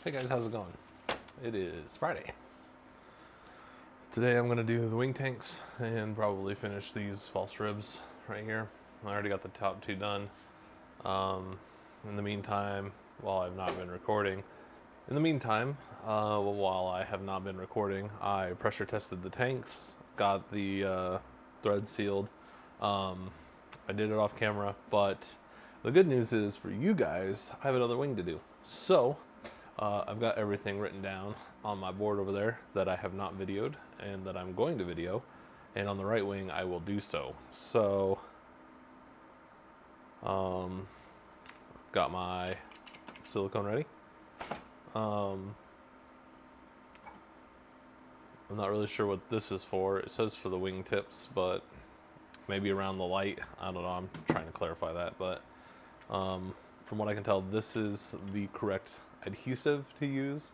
Hey guys, how's it going? It is Friday. Today I'm going to do the wing tanks and probably finish these false ribs right here. I already got the top two done. In the meantime, while I've not been recording, while I have not been recording, I pressure tested the tanks, got the threads sealed. I did it off camera, but the good news is for you guys, I have another wing to do. So I've got everything written down on my board over there that I have not videoed and that I'm going to video, and on the right wing I will do so. So got my silicone ready. I'm not really sure what this is for. It says for the wing tips, but maybe around the light. I don't know. I'm trying to clarify that, but from what I can tell, this is the correct adhesive to use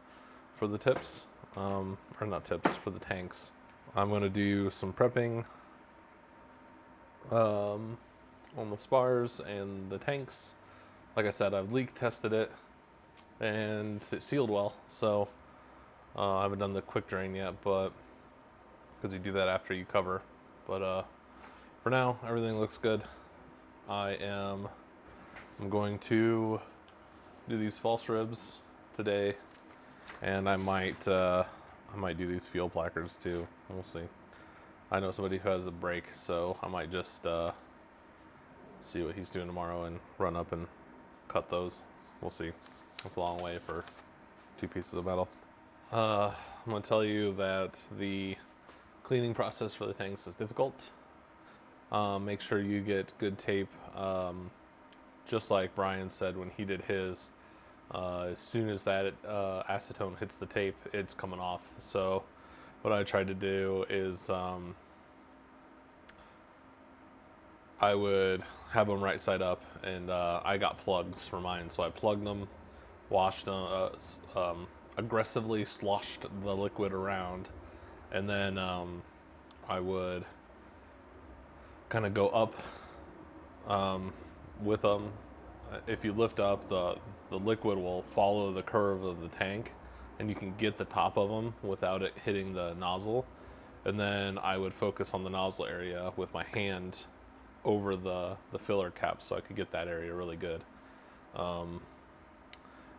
for the tips, or not tips, for the tanks. I'm going to do some prepping on the spars and the tanks. Like I said, I've leak tested it and it sealed well, so I haven't done the quick drain yet, but because you do that after you cover. But for now, everything looks good. I'm going to do these false ribs today, and I might do these fuel placards too. We'll see. I know somebody who has a brake, so I might just see what he's doing tomorrow and run up and cut those. We'll see. That's a long way for two pieces of metal. I'm going to tell you that the cleaning process for the tanks is difficult. Make sure you get good tape. Just like Brian said when he did his, as soon as that acetone hits the tape, it's coming off. So what I tried to do is I would have them right side up, and I got plugs for mine, so I plugged them, washed them, aggressively sloshed the liquid around, and then I would kind of go up with them. If you lift up, the liquid will follow the curve of the tank, and you can get the top of them without it hitting the nozzle. And then I would focus on the nozzle area with my hand over the filler cap, so I could get that area really good. I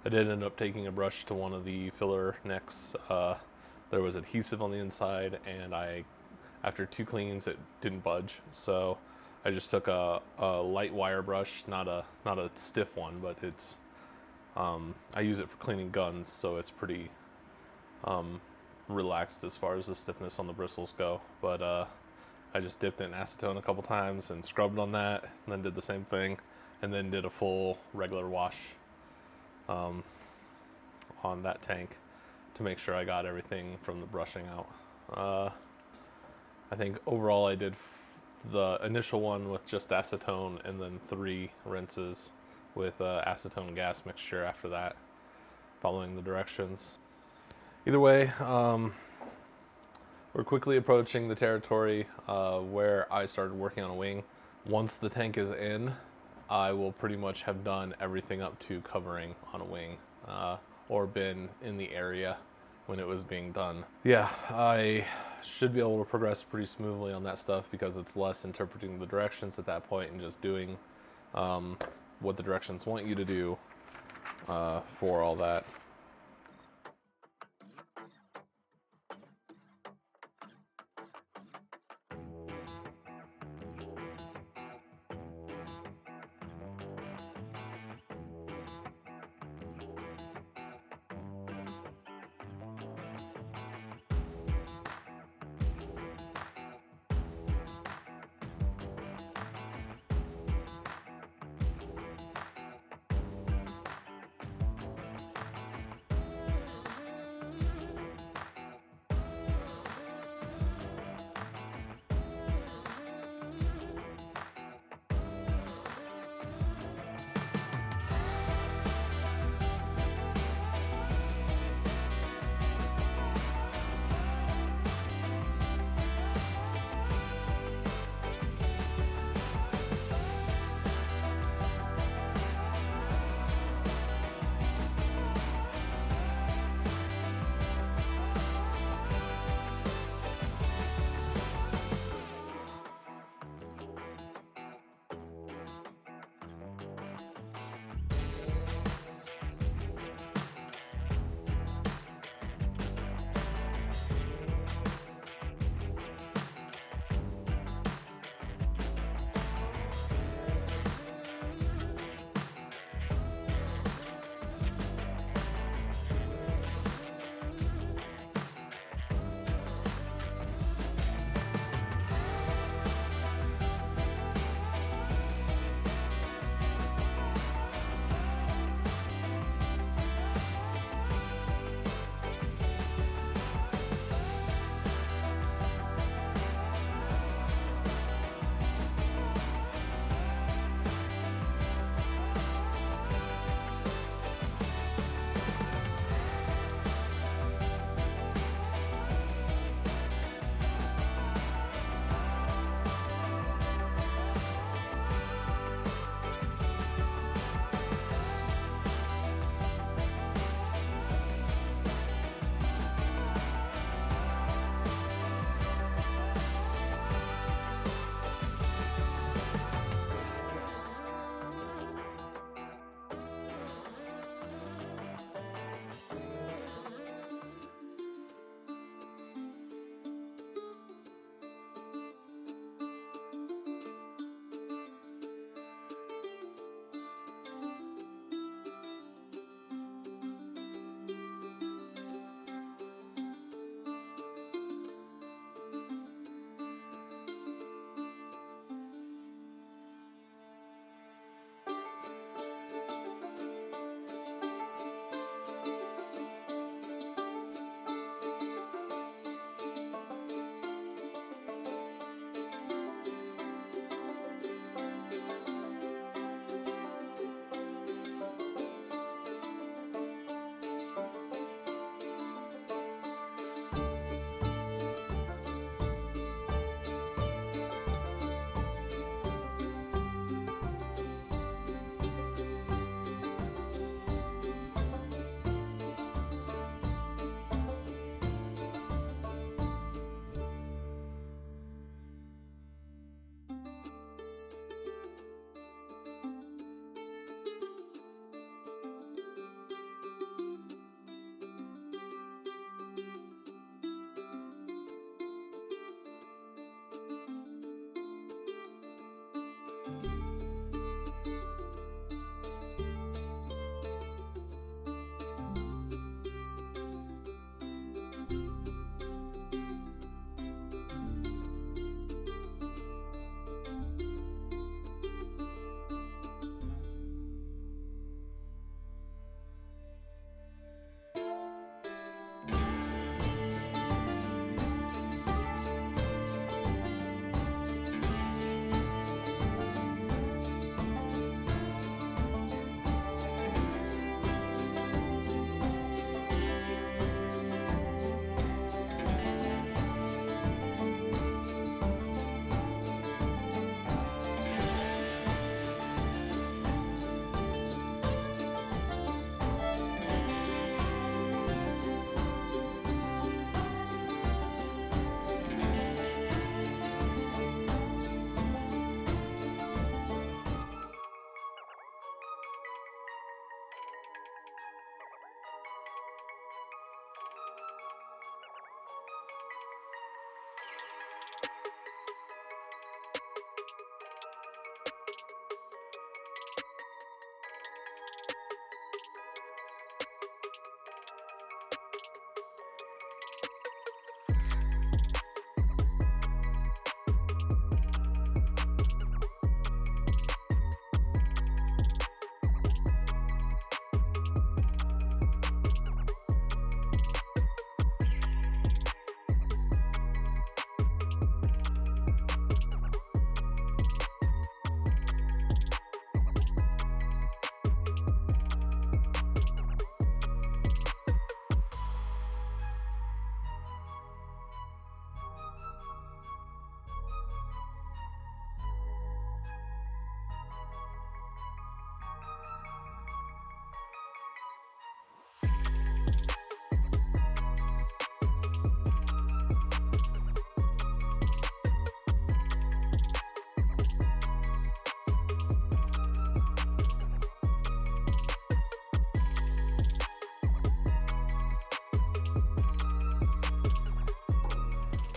did end up taking a brush to one of the filler necks. There was adhesive on the inside, and after two cleans, it didn't budge. So I just took a light wire brush, not a stiff one, but it's I use it for cleaning guns, so it's pretty relaxed as far as the stiffness on the bristles go. But I just dipped in acetone a couple times and scrubbed on that, and then did the same thing, and then did a full regular wash on that tank to make sure I got everything from the brushing out. I think overall I did the initial one with just acetone, and then 3 rinses with acetone gas mixture after that, following the directions. Either way, we're quickly approaching the territory where I started working on a wing. Once the tank is in, I will pretty much have done everything up to covering on a wing, or been in the area when it was being done. Yeah, I should be able to progress pretty smoothly on that stuff because it's less interpreting the directions at that point and just doing what the directions want you to do for all that.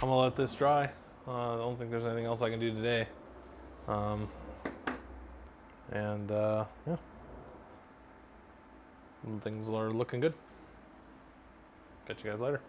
I'm gonna let this dry. I don't think there's anything else I can do today. Yeah, things are looking good. Catch you guys later.